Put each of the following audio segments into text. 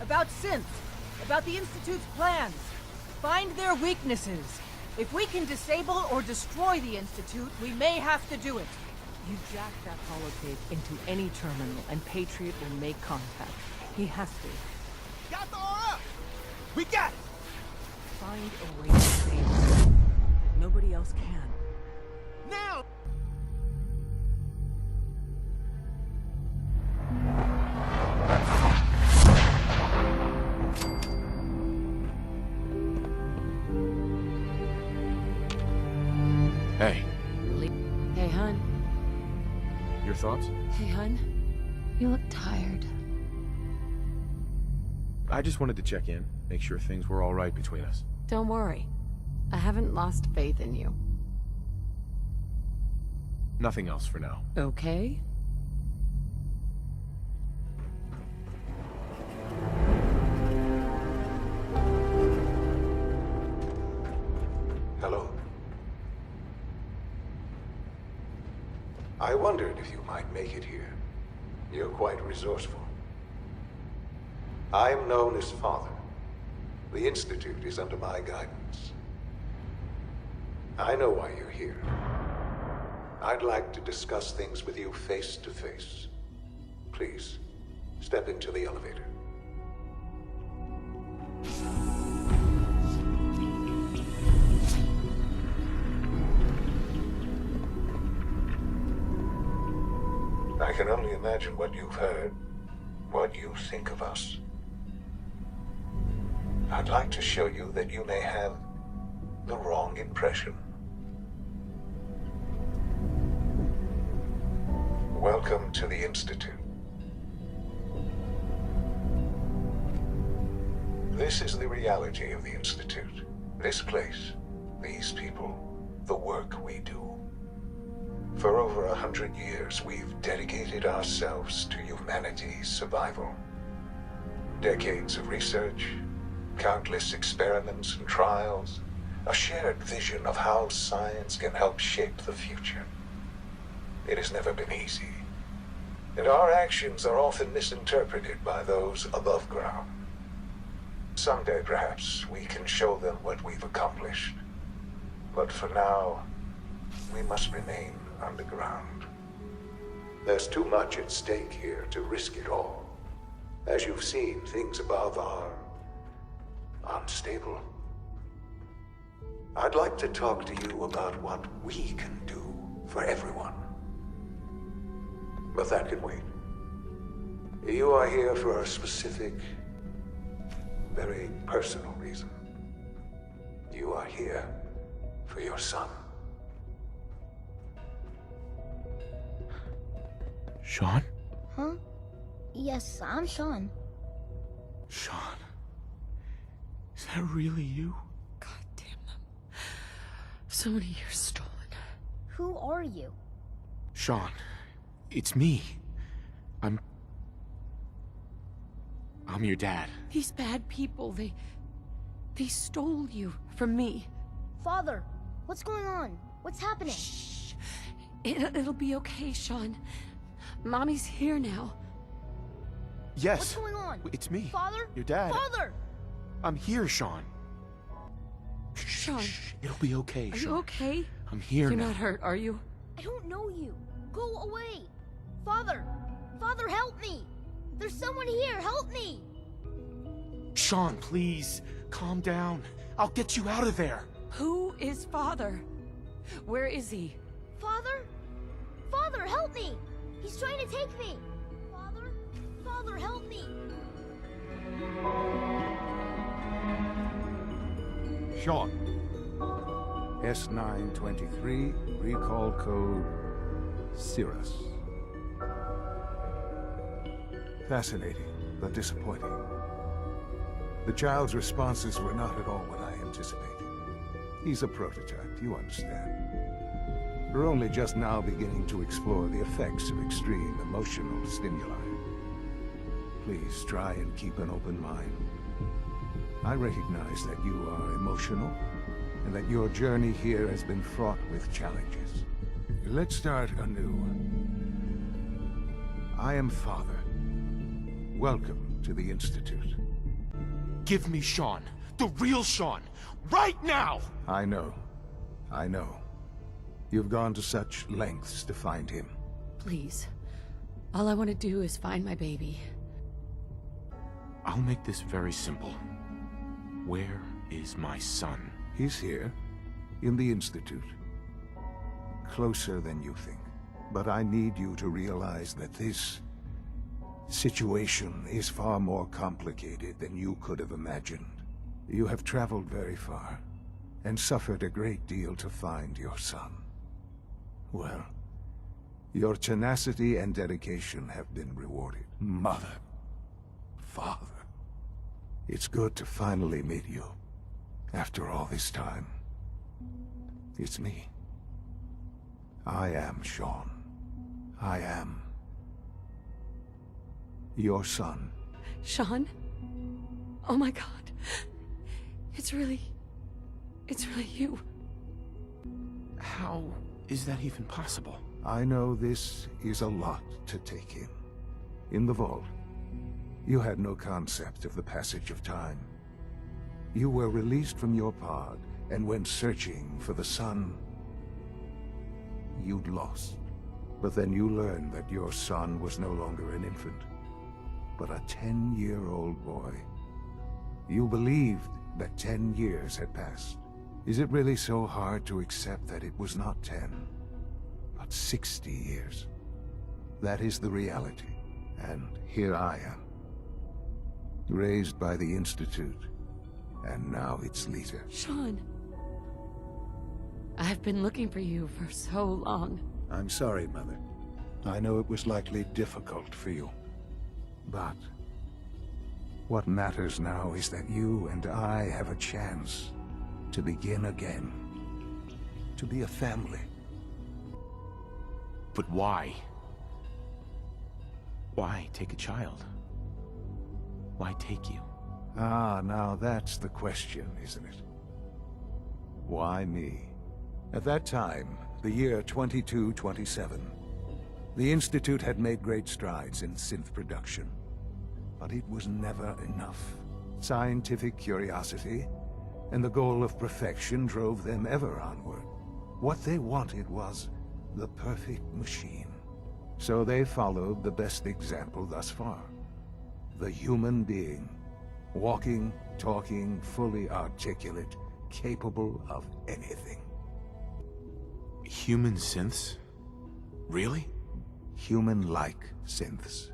About synths. About the Institute's plans. Find their weaknesses. If we can disable or destroy the Institute, we may have to do it. You jack that holotape into any terminal, and Patriot will make contact. He has to. Got the aura! We got it! Find a way to save him. Nobody else can. Now! Hey, Hey, hun. your thoughts? Hey, hun. You look tired. I just wanted to check in, make sure things were all right between us. Don't worry. I haven't lost faith in you. Nothing else for now. Okay? Hello. I wondered if you might make it here. You're quite resourceful. I'm known as Father. The Institute is under my guidance. I know why you're here. I'd like to discuss things with you face to face. Please, step into the elevator. I can only imagine what you've heard, what you think of us. I'd like to show you that you may have the wrong impression. Welcome to the Institute. This is the reality of the Institute. This place, these people, the work we do. For over 100 years, we've dedicated ourselves to humanity's survival. Decades of research, countless experiments and trials, a shared vision of how science can help shape the future. It has never been easy, and our actions are often misinterpreted by those above ground. Someday, perhaps, we can show them what we've accomplished. But for now, we must remain underground. There's too much at stake here to risk it all. As you've seen, things above are unstable. I'd like to talk to you about what we can do for everyone. But that can wait. You are here for a specific, very personal reason. You are here for your son. Sean? Huh? Yes, I'm Sean. Sean? Is that really you? God damn them. So many years stolen. Who are you? Sean, it's me. I'm your dad. These bad people, they stole you from me. Father, what's going on? What's happening? Shh. It'll be okay, Sean. Mommy's here now. Yes. What's going on? It's me. Father? Your dad. Father! I'm here, Sean. Sean. Shh. It'll be okay, Are Sean. you okay? I'm here You're now. not hurt, are you? I don't know you. Go away. Father! Father, help me! There's someone here, help me! Sean, please. Calm down. I'll get you out of there. Who is Father? Where is he? Father? Father, help me! He's trying to take me! Father? Father, help me! Sean. S923, recall code Cirrus. Fascinating, but disappointing. The child's responses were not at all what I anticipated. He's a prototype, you understand. We're only just now beginning to explore the effects of extreme emotional stimuli. Please try and keep an open mind. I recognize that you are emotional, and that your journey here has been fraught with challenges. Let's start anew. I am Father. Welcome to the Institute. Give me Sean. The real Sean. Right now! I know. I know. You've gone to such lengths to find him. Please. All I want to do is find my baby. I'll make this very simple. Where is my son? He's here, in the Institute. Closer than you think. But I need you to realize that this situation is far more complicated than you could have imagined. You have traveled very far, and suffered a great deal to find your son. Well, your tenacity and dedication have been rewarded. Mother, father, it's good to finally meet you. After all this time, it's me. I am Sean. I am your son. Sean? Oh my God. It's really you. How is that even possible? I know this is a lot to take in. In the vault, you had no concept of the passage of time. You were released from your pod and went searching for the son you'd lost. But then you learned that your son was no longer an infant, but a 10-year-old boy. You believed that 10 years had passed. Is it really so hard to accept that it was not 10, but 60 years? That is the reality, and here I am. Raised by the Institute, and now its leader. Sean. I've been looking for you for so long. I'm sorry, Mother. I know it was likely difficult for you. But what matters now is that you and I have a chance to begin again. To be a family. But why? Why take a child? Why take you? Ah, now that's the question, isn't it? Why me? At that time, the year 2227, the Institute had made great strides in synth production. But it was never enough. Scientific curiosity and the goal of perfection drove them ever onward. What they wanted was the perfect machine. So they followed the best example thus far. The human being. Walking, talking, fully articulate, capable of anything. Human synths? Really? Human-like synths.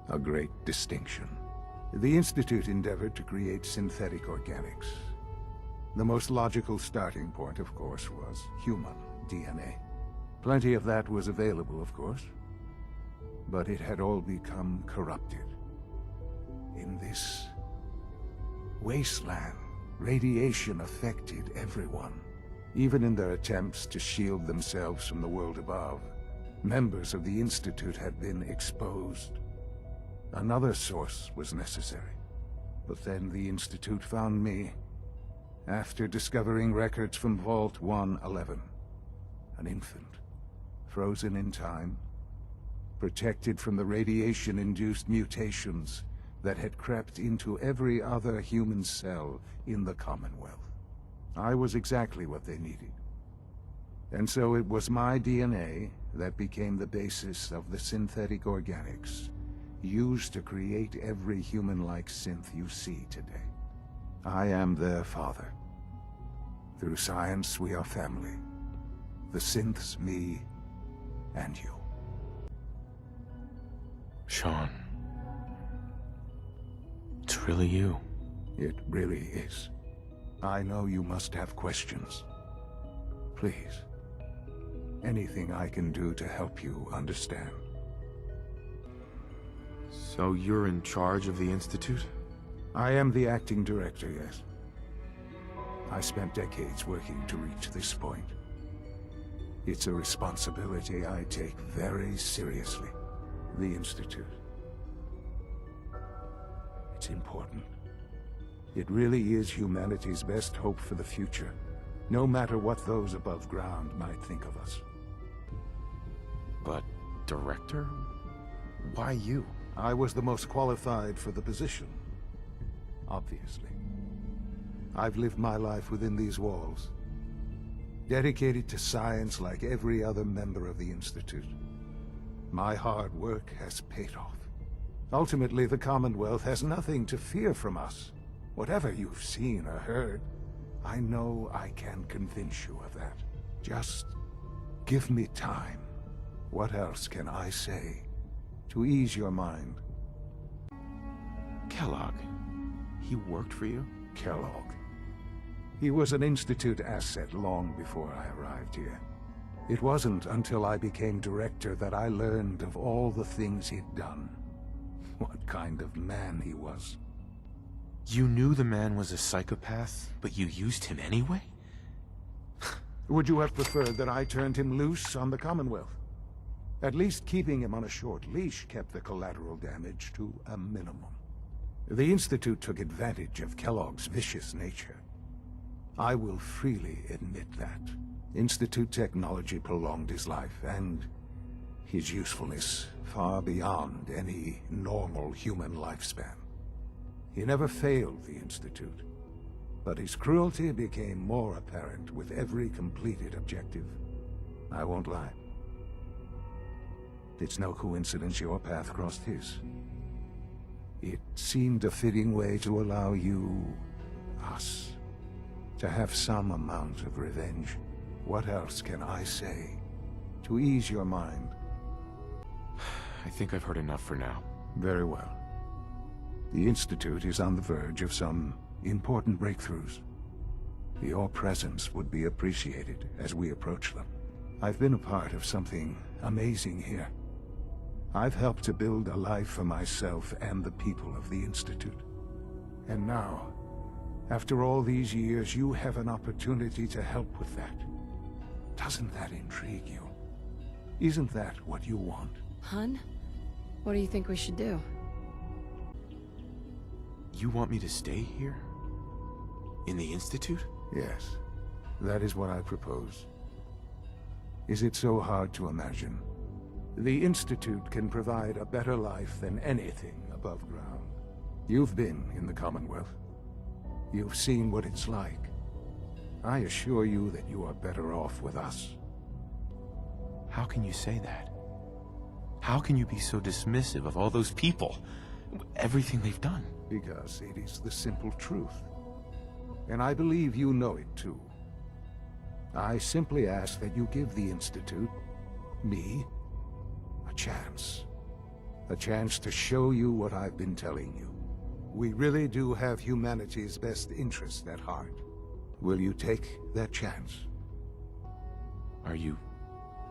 A great distinction. The Institute endeavored to create synthetic organics. The most logical starting point, of course, was human DNA. Plenty of that was available, of course. But it had all become corrupted. In this wasteland, radiation affected everyone. Even in their attempts to shield themselves from the world above, members of the Institute had been exposed. Another source was necessary. But then the Institute found me, after discovering records from Vault 111. An infant, frozen in time, protected from the radiation-induced mutations that had crept into every other human cell in the Commonwealth. I was exactly what they needed. And so it was my DNA that became the basis of the synthetic organics used to create every human-like synth you see today. I am their father. Through science, we are family. The synths, me, and you. Sean. It's really you. It really is. I know you must have questions. Please. Anything I can do to help you understand. So you're in charge of the Institute? I am the acting director, yes. I spent decades working to reach this point. It's a responsibility I take very seriously. The Institute. It's important. It really is humanity's best hope for the future, no matter what those above ground might think of us. But, director? Why you? I was the most qualified for the position. obviously. I've lived my life within these walls, dedicated to science like every other member of the Institute. My hard work has paid off. Ultimately, the Commonwealth has nothing to fear from us. Whatever you've seen or heard, I know I can convince you of that. Just give me time. What else can I say to ease your mind? Kellogg, he worked for you? Kellogg. He was an Institute asset long before I arrived here. It wasn't until I became director that I learned of all the things he'd done. What kind of man he was. You knew the man was a psychopath, but you used him anyway? Would you have preferred that I turned him loose on the Commonwealth? At least keeping him on a short leash kept the collateral damage to a minimum. The Institute took advantage of Kellogg's vicious nature. I will freely admit that. Institute technology prolonged his life, and his usefulness far beyond any normal human lifespan. He never failed the Institute, but his cruelty became more apparent with every completed objective. I won't lie. It's no coincidence your path crossed his. It seemed a fitting way to allow you, us, to have some amount of revenge. What else can I say to ease your mind? I think I've heard enough for now. Very well. The Institute is on the verge of some important breakthroughs. Your presence would be appreciated as we approach them. I've been a part of something amazing here. I've helped to build a life for myself and the people of the Institute. And now, after all these years, you have an opportunity to help with that. Doesn't that intrigue you? Isn't that what you want? Hun, what do you think we should do? You want me to stay here? In the Institute? Yes, that is what I propose. Is it so hard to imagine? The Institute can provide a better life than anything above ground. You've been in the Commonwealth. You've seen what it's like. I assure you that you are better off with us. How can you say that? How can you be so dismissive of all those people? Everything they've done? Because it is the simple truth. And I believe you know it too. I simply ask that you give the Institute, me, a chance. A chance to show you what I've been telling you. We really do have humanity's best interest at heart. Will you take that chance? Are you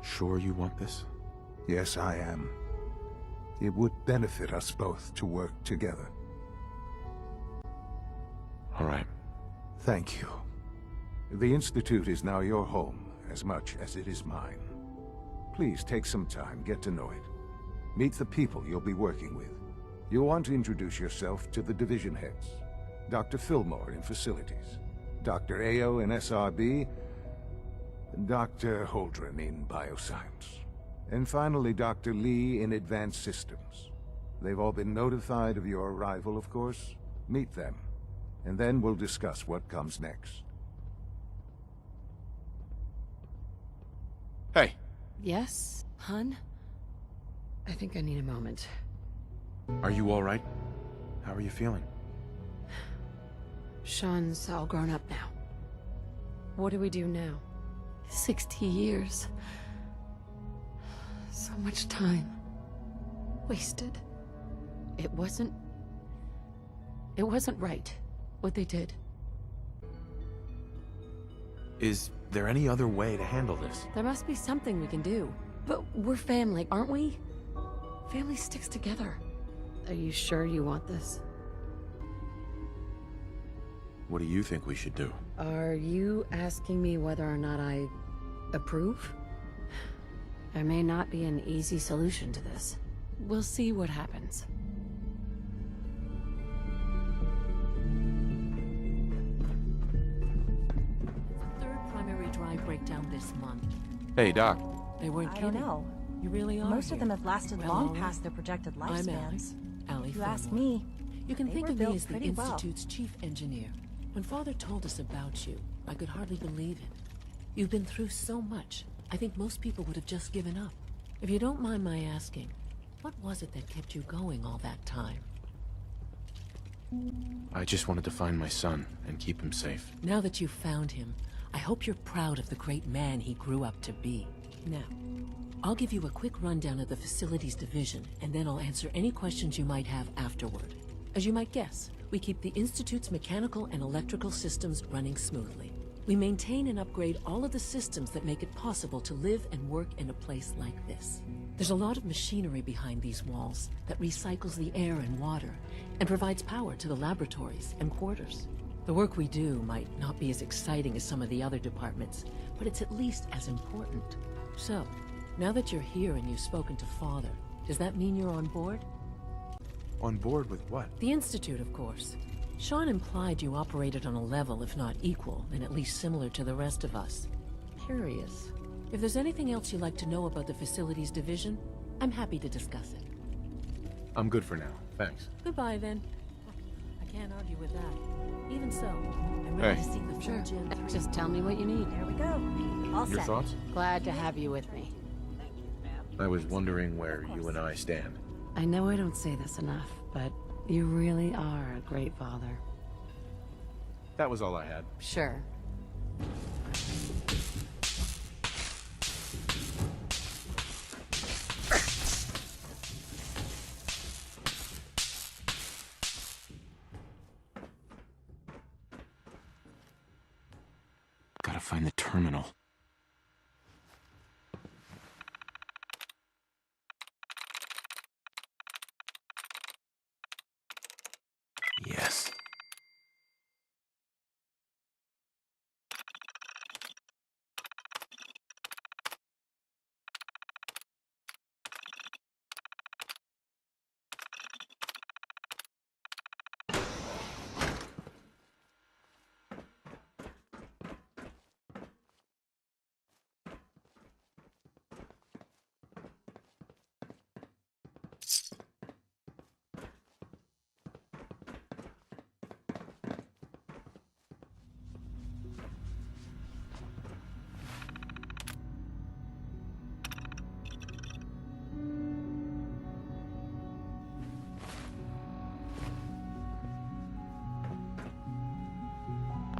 sure you want this? Yes, I am. It would benefit us both to work together. All right. Thank you. The Institute is now your home, as much as it is mine. Please take some time, get to know it. Meet the people you'll be working with. You'll want to introduce yourself to the division heads. Dr. Fillmore in Facilities, Dr. Ayo in SRB, Dr. Holdren in Bioscience, and finally Dr. Lee in Advanced Systems. They've all been notified of your arrival, of course. Meet them, and then we'll discuss what comes next. Hey! Yes, hun? I think I need a moment. Are you all right? How are you feeling? Sean's all grown up now. What do we do now? 60 years. So much time. Wasted. It wasn't right, what they did. Is there any other way to handle this? There must be something we can do. But we're family, aren't we? Family sticks together. Are you sure you want this? What do you think we should do? Are you asking me whether or not I approve? There may not be an easy solution to this. We'll see what happens. Third primary drive breakdown this month. Hey, Doc. They weren't I don't kidding. know. You really are Most of here. them have lasted Well, long Ollie, past their projected I'm lifespans. Allie If you ask Fillmore. me, You can They think were of me built as the pretty well. Institute's chief engineer. When Father told us about you, I could hardly believe it. You've been through so much. I think most people would have just given up. If you don't mind my asking, what was it that kept you going all that time? I just wanted to find my son and keep him safe. Now that you've found him, I hope you're proud of the great man he grew up to be. Now, I'll give you a quick rundown of the Facilities Division, and then I'll answer any questions you might have afterward. As you might guess, we keep the Institute's mechanical and electrical systems running smoothly. We maintain and upgrade all of the systems that make it possible to live and work in a place like this. There's a lot of machinery behind these walls that recycles the air and water and provides power to the laboratories and quarters. The work we do might not be as exciting as some of the other departments, but it's at least as important. So, now that you're here and you've spoken to Father, does that mean you're on board? On board with what? The Institute, of course. Sean implied you operated on a level, if not equal, and at least similar to the rest of us. Curious. If there's anything else you'd like to know about the Facilities Division, I'm happy to discuss it. I'm good for now, thanks. Goodbye, then. I can't argue with that. Even so, I'm ready Hey. to see the full Sure. Gen 3. Just tell me what you need. There we go. All Your set. thoughts? Glad to have you with me. I was wondering where you and I stand. I know I don't say this enough, but you really are a great father. That was all I had. Sure. Gotta find the terminal. Yes.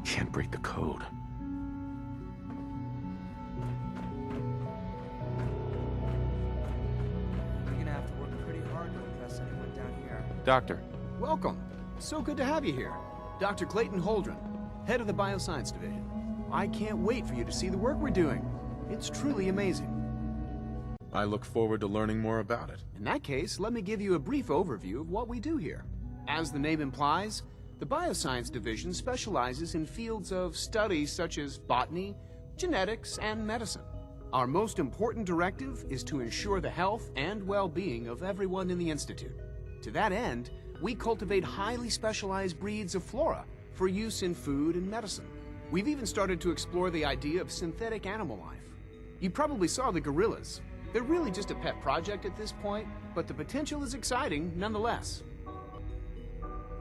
Can't break the code. You're gonna have to work pretty hard to impress anyone down here. Doctor, Welcome. So good to have you here. Dr. Clayton Holdren, head of the Bioscience Division. I can't wait for you to see the work we're doing. It's truly amazing. I look forward to learning more about it. In that case, let me give you a brief overview of what we do here. As the name implies, the Bioscience Division specializes in fields of study such as botany, genetics, and medicine. Our most important directive is to ensure the health and well-being of everyone in the Institute. To that end, we cultivate highly specialized breeds of flora for use in food and medicine. We've even started to explore the idea of synthetic animal life. You probably saw the gorillas. They're really just a pet project at this point, but the potential is exciting nonetheless.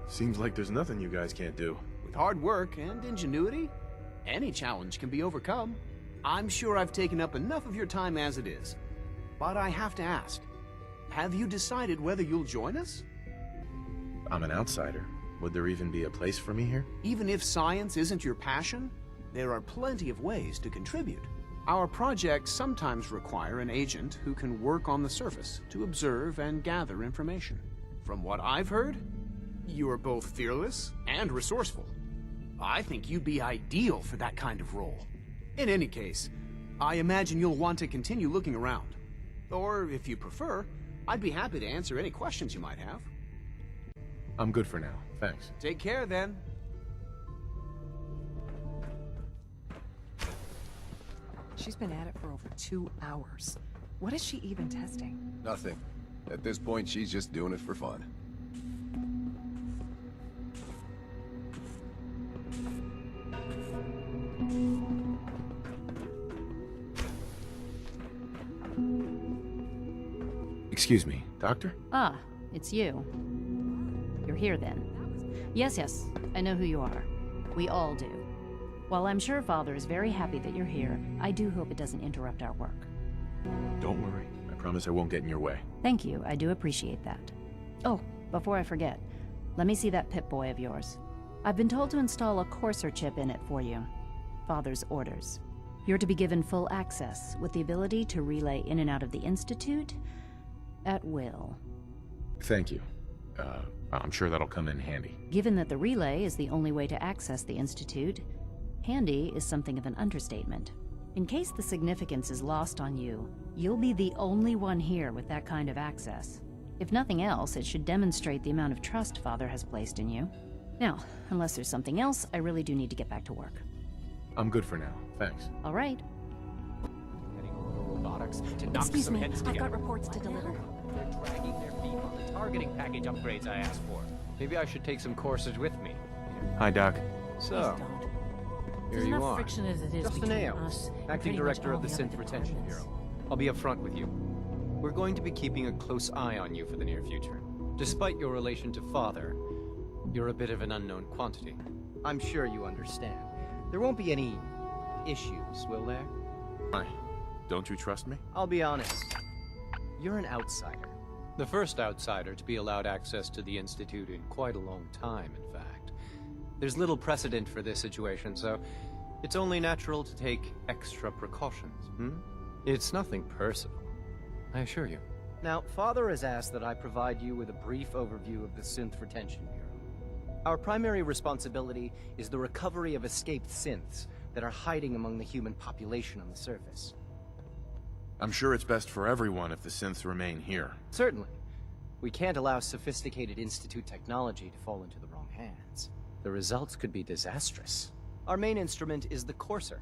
Seems like there's nothing you guys can't do. With hard work and ingenuity, any challenge can be overcome. I'm sure I've taken up enough of your time as it is. But I have to ask, have you decided whether you'll join us? I'm an outsider. Would there even be a place for me here? Even if science isn't your passion, there are plenty of ways to contribute. Our projects sometimes require an agent who can work on the surface to observe and gather information. From what I've heard, you are both fearless and resourceful. I think you'd be ideal for that kind of role. In any case, I imagine you'll want to continue looking around. Or, if you prefer, I'd be happy to answer any questions you might have. I'm good for now, thanks. Take care, then. She's been at it for over 2 hours. What is she even testing? Nothing. At this point, she's just doing it for fun. Excuse me, doctor? Ah, it's you. You're here then. Yes, I know who you are. We all do. While I'm sure Father is very happy that you're here, I do hope it doesn't interrupt our work. Don't worry. I promise I won't get in your way. Thank you, I do appreciate that. Oh, before I forget, let me see that Pip-Boy of yours. I've been told to install a Courser chip in it for you. Father's orders. You're to be given full access, with the ability to relay in and out of the Institute at will. Thank you. I'm sure that'll come in handy. Given that the relay is the only way to access the Institute, handy is something of an understatement. In case the significance is lost on you, you'll be the only one here with that kind of access. If nothing else, it should demonstrate the amount of trust Father has placed in you. Now, unless there's something else, I really do need to get back to work. I'm good for now. Thanks. All right. Heading over to robotics to knock Excuse some me, heads I've together. got reports to deliver. They're dragging their feet on the targeting package upgrades I asked for. Maybe I should take some courses with me. Hi, Doc. So, here There's you enough are. friction as it is Justin between Ayo, us and acting pretty much director all of the other Synth Retention departments. Bureau. I'll be upfront with you. We're going to be keeping a close eye on you for the near future. Despite your relation to Father, you're a bit of an unknown quantity. I'm sure you understand. There won't be any issues, will there? Why? Don't you trust me? I'll be honest. You're an outsider. The first outsider to be allowed access to the Institute in quite a long time, in fact. There's little precedent for this situation, so it's only natural to take extra precautions, It's nothing personal, I assure you. Now, Father has asked that I provide you with a brief overview of the Synth Retention Bureau. Our primary responsibility is the recovery of escaped synths that are hiding among the human population on the surface. I'm sure it's best for everyone if the synths remain here. Certainly. We can't allow sophisticated Institute technology to fall into the wrong hands. The results could be disastrous. Our main instrument is the Courser,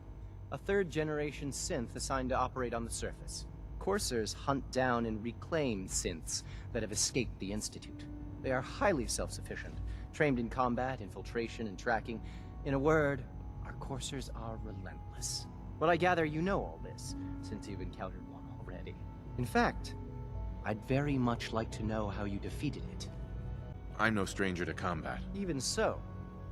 a third-generation synth assigned to operate on the surface. Coursers hunt down and reclaim synths that have escaped the Institute. They are highly self-sufficient, trained in combat, infiltration, and tracking. In a word, our Coursers are relentless. But I gather you know all this, since you've encountered one already. In fact, I'd very much like to know how you defeated it. I'm no stranger to combat. Even so,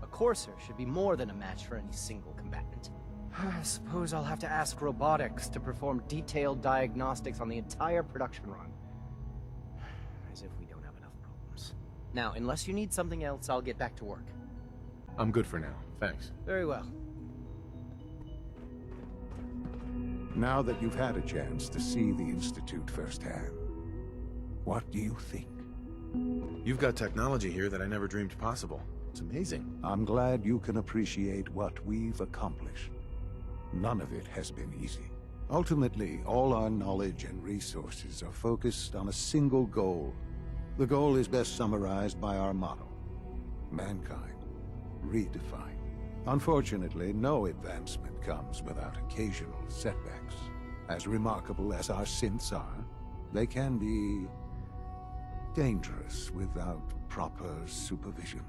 a Courser should be more than a match for any single combatant. I suppose I'll have to ask robotics to perform detailed diagnostics on the entire production run. As if we don't have enough problems. Now, unless you need something else, I'll get back to work. I'm good for now. Thanks. Very well. Now that you've had a chance to see the Institute firsthand, what do you think? You've got technology here that I never dreamed possible. It's amazing. I'm glad you can appreciate what we've accomplished. None of it has been easy. Ultimately, all our knowledge and resources are focused on a single goal. The goal is best summarized by our motto: mankind, redefined. Unfortunately, no advancement comes without occasional setbacks. As remarkable as our synths are, they can be dangerous without proper supervision.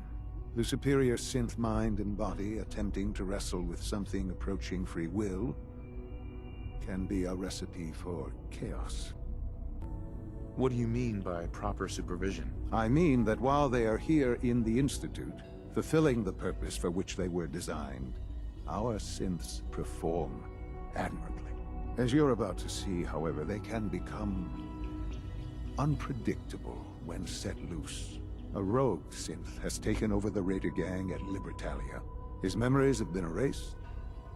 The superior synth mind and body attempting to wrestle with something approaching free will can be a recipe for chaos. What do you mean by proper supervision? I mean that while they are here in the Institute, fulfilling the purpose for which they were designed, our synths perform admirably. As you're about to see, however, they can become unpredictable when set loose. A rogue synth has taken over the Raider gang at Libertalia. His memories have been erased,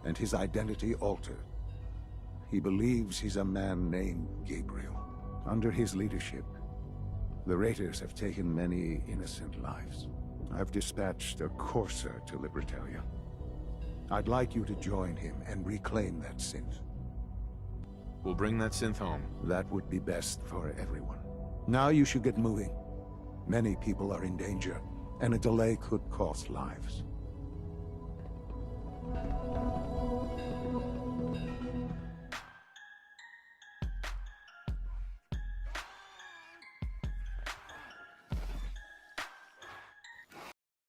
and his identity altered. He believes he's a man named Gabriel. Under his leadership, the Raiders have taken many innocent lives. I've dispatched a Courser to Libertalia. I'd like you to join him and reclaim that synth. We'll bring that synth home. That would be best for everyone. Now you should get moving. Many people are in danger, and a delay could cost lives.